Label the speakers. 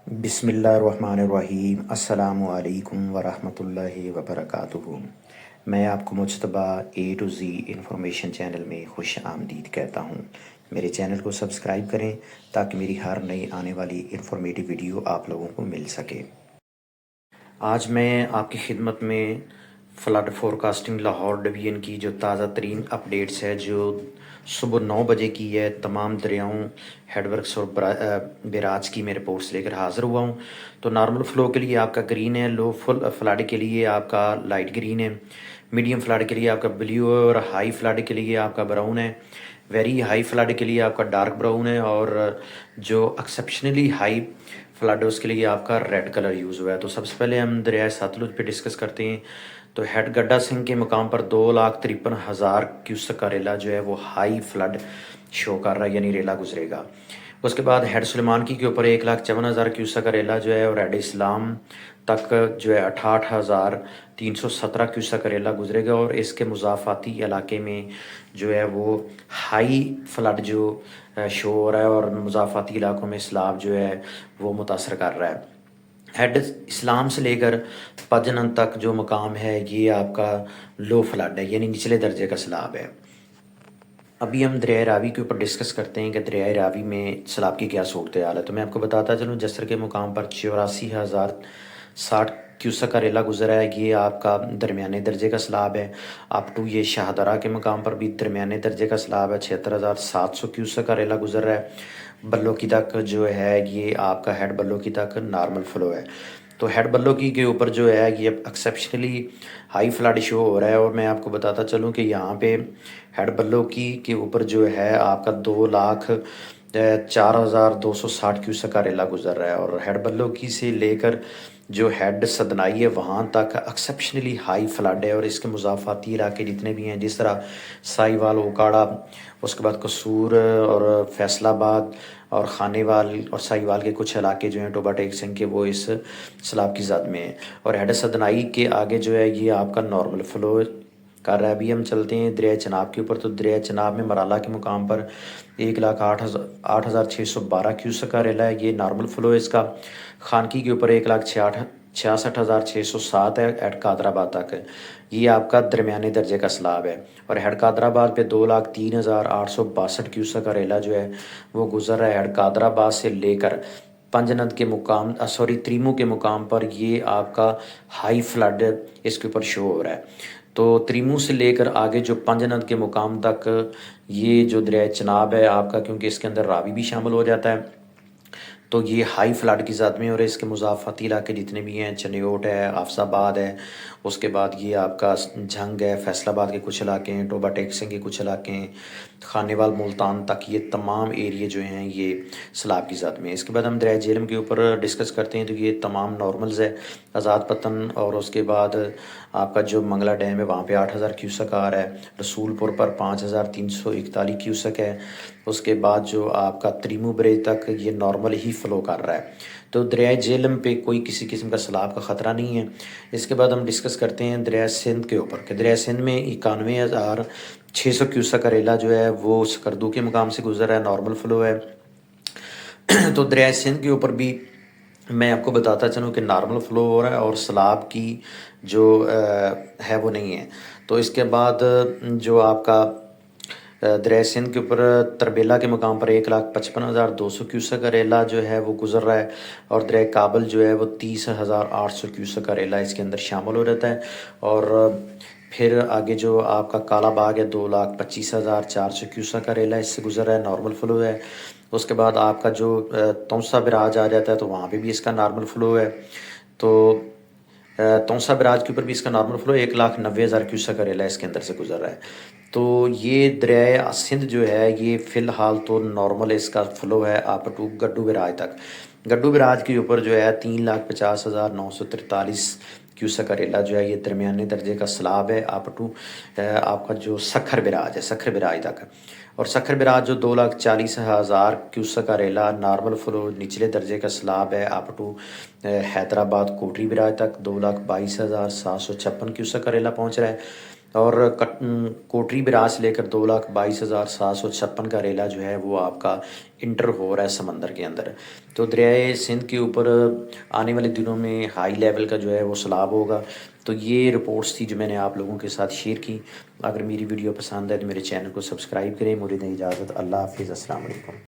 Speaker 1: بسم اللہ الرحمن الرحیم۔ السلام علیکم ورحمۃ اللہ وبرکاتہ۔ میں آپ کو مجتبیٰ اے ٹو زی انفارمیشن چینل میں خوش آمدید کہتا ہوں۔ میرے چینل کو سبسکرائب کریں تاکہ میری ہر نئی آنے والی انفارمیٹیو ویڈیو آپ لوگوں کو مل سکے۔ آج میں آپ کی خدمت میں فلڈ فورکاسٹنگ لاہور ڈویژن کی جو تازہ ترین اپڈیٹس ہے جو صبح 9 بجے کی ہے، تمام دریاؤں، ہیڈ ورکس اور بیراج کی میں رپورٹس لے کر حاضر ہوا ہوں۔ تو نارمل فلو کے لیے آپ کا گرین ہے، لو فلڈ کے لیے آپ کا لائٹ گرین ہے، میڈیم فلڈ کے لیے آپ کا بلیو ہے، اور ہائی فلڈ کے لیے آپ کا براؤن ہے، ویری ہائی فلڈ کے لیے آپ کا ڈارک براؤن ہے، اور جو ایکسیپشنلی ہائی فلڈ اس کے لیے آپ کا ریڈ کلر یوز ہوا ہے۔ تو سب سے پہلے ہم دریائے ساتلج پہ ڈسکس کرتے ہیں۔ تو ہیڈ گڈا سنگھ کے مقام پر 2,53,000 کیوسک کا ریلا جو ہے وہ ہائی فلڈ شو کر رہا ہے، یعنی ریلا گزرے گا۔ اس کے بعد ہیڈ سلیمان کی کے اوپر 1,54,000 کیوسک کا ریلا جو ہے، اور ہیڈ اسلام تک جو ہے 68,317 کیوسک کا ریلا گزرے گا، اور اس کے مضافاتی علاقے میں جو ہے وہ ہائی فلڈ جو شو ہو رہا ہے، اور مضافاتی علاقوں میں سیلاب جو ہے وہ متاثر کر رہا ہے۔ ہیڈ اسلام سے لے کر پجنن تک جو مقام ہے یہ آپ کا لو فلڈ ہے، یعنی نچلے درجے کا سیلاب ہے۔ ابھی ہم دریائے راوی کے اوپر ڈسکس کرتے ہیں کہ دریائے راوی میں سیلاب کی کیا صورتحال ہے۔ تو میں آپ کو بتاتا چلوں، جسر کے مقام پر 84,060 کیوسک کا ریلا گزرا ہے، یہ آپ کا درمیانے درجے کا سیلاب ہے۔ اپ ٹو یہ شاہدرہ کے مقام پر بھی درمیانے درجے کا سیلاب ہے، 76,700 کیوسک کا ریلا گزر رہا ہے۔ بلو کی تک جو ہے یہ آپ کا ہیڈ بلو کی تک نارمل فلو ہے۔ تو ہیڈ بلو کی کے اوپر جو ہے یہ ایکسیپشنلی ہائی فلڈ شو ہو رہا ہے، اور میں آپ کو بتاتا چلوں کہ یہاں پہ ہیڈ بلو کی کے اوپر جو ہے آپ کا 2,04,260 کیوسک کا ریلا گزر رہا ہے، اور ہیڈ بلو کی سے لے کر جو ہیڈ سدنائی ہے وہاں تک ایکسیپشنلی ہائی فلڈ ہے، اور اس کے مضافاتی علاقے جتنے بھی ہیں جس طرح سائی وال، اوکاڑا، اس کے بعد قصور اور فیصل آباد اور خانے وال اور سائی وال کے کچھ علاقے جو ہیں ٹوبا ٹیک سنگھ کے، وہ اس سیلاب کی زد میں ہیں۔ اور ہیڈ سدنائی کے آگے جو ہے یہ آپ کا نارمل فلو کر رہا ہے۔ ابھی ہم چلتے ہیں دریائے چناب کے اوپر۔ تو دریائے چناب میں مرالہ کے مقام پر 1,08,612 کیوسک کا ریلا ہے، یہ نارمل فلو ہے اس کا۔ خانکی کے اوپر 1,66,607 ہے ایٹ قادر آباد تک، یہ آپ کا درمیانے درجے کا سیلاب ہے۔ اور ہیڈ قادر آباد پہ 2,03,862 کیوسک کا ریلا جو ہے وہ گزر رہا ہے، ہیڈ قادر آباد سے لے کر پنجنت کے مقام تریمو کے مقام پر یہ آپ کا ہائی فلڈ اس کے اوپر شو ہو رہا ہے۔ تو تریمو سے لے کر آگے جو پنجنت کے مقام تک یہ جو دریائے چناب ہے آپ کا، کیونکہ اس کے اندر راوی بھی شامل ہو جاتا ہے، تو یہ ہائی فلڈ کی زد میں، اور اس کے مضافاتی علاقے جتنے بھی ہیں، چنیوٹ ہے، حافظ آباد ہے، اس کے بعد یہ آپ کا جھنگ ہے، فیصل آباد کے کچھ علاقے ہیں، ٹوبا ٹیک سنگھ کے کچھ علاقے ہیں، خانے وال ملتان تک، یہ تمام ایریے جو ہیں یہ سیلاب کی زد میں۔ اس کے بعد ہم دریائے جہلم کے اوپر ڈسکس کرتے ہیں۔ تو یہ تمام نارملز ہے، آزاد پتن اور اس کے بعد آپ کا جو منگلہ ڈیم ہے وہاں پہ 8,000 کیوسک آ رہا ہے، رسول پور پر 5,341 کیوسک ہے، اس کے بعد جو آپ کا تریمو بریج تک یہ نارمل ہی فلو کر رہا ہے۔ تو دریائے جہلم پہ کوئی کسی قسم کا سیلاب کا خطرہ نہیں ہے۔ اس کے بعد ہم ڈسکس کرتے ہیں دریائے سندھ کے اوپر کہ دریائے سندھ میں 91,600 کیوسک کا ریلا جو ہے وہ سکردو کے مقام سے گزر رہا ہے، نارمل فلو ہے۔ تو دریائے سندھ کے اوپر بھی میں آپ کو بتاتا چلوں کہ نارمل فلو ہو رہا ہے، اور سیلاب کی جو ہے وہ نہیں ہے۔ تو اس کے بعد جو آپ کا دریائے سندھ کے اوپر تربیلا کے مقام پر 1,55,200 کیوسک کا ریلا جو ہے وہ گزر رہا ہے، اور دریائے کابل جو ہے وہ 30,800 کیوسک کا ریلا اس کے اندر شامل ہو رہتا ہے۔ اور پھر آگے جو آپ کا کالا باغ ہے 2,25,400 کیوسک کا ریلا اس سے گزر رہا ہے، نارمل فلو ہے۔ اس کے بعد آپ کا جو تونسا براج آ جاتا ہے تو وہاں پہ بھی اس کا نارمل فلو ہے۔ تو تونسا براج کے اوپر بھی اس کا نارمل فلو 1,90,000 کیوسک کا ریلا اس کے اندر سے گزر رہا ہے۔ تو یہ دریائے سندھ جو ہے یہ فی الحال تو نارمل اس کا فلو ہے اپ ٹو گڈو براج تک۔ گڈو براج کے اوپر جو ہے 3,50,943 کیوسک کا ریلا جو ہے یہ درمیانے درجے کا سیلاب ہے اپ ٹو آپ کا جو سکھر براج ہے، سکھر براج تک۔ اور سکھر براج جو 2,40,000 کیوسک کا ریلا نارمل فلو نچلے درجے کا سیلاب ہے اپ ٹو حیدرآباد کوٹری براج تک، 2,22,756 کیوسک کا ریلا پہنچ رہا ہے۔ اور کوٹری براج سے لے کر 2,22,756 کا ریلا جو ہے وہ آپ کا انٹر ہو رہا ہے سمندر کے اندر. تو دریائے سندھ کے اوپر آنے والے دنوں میں ہائی لیول کا جو ہے وہ سیلاب ہوگا. تو یہ رپورٹس تھی جو میں نے آپ لوگوں کے ساتھ شیئر کی. اگر میری ویڈیو پسند ہے تو میرے چینل کو سبسکرائب کریں. مجھے دیں اجازت. اللہ حافظ. السلام علیکم.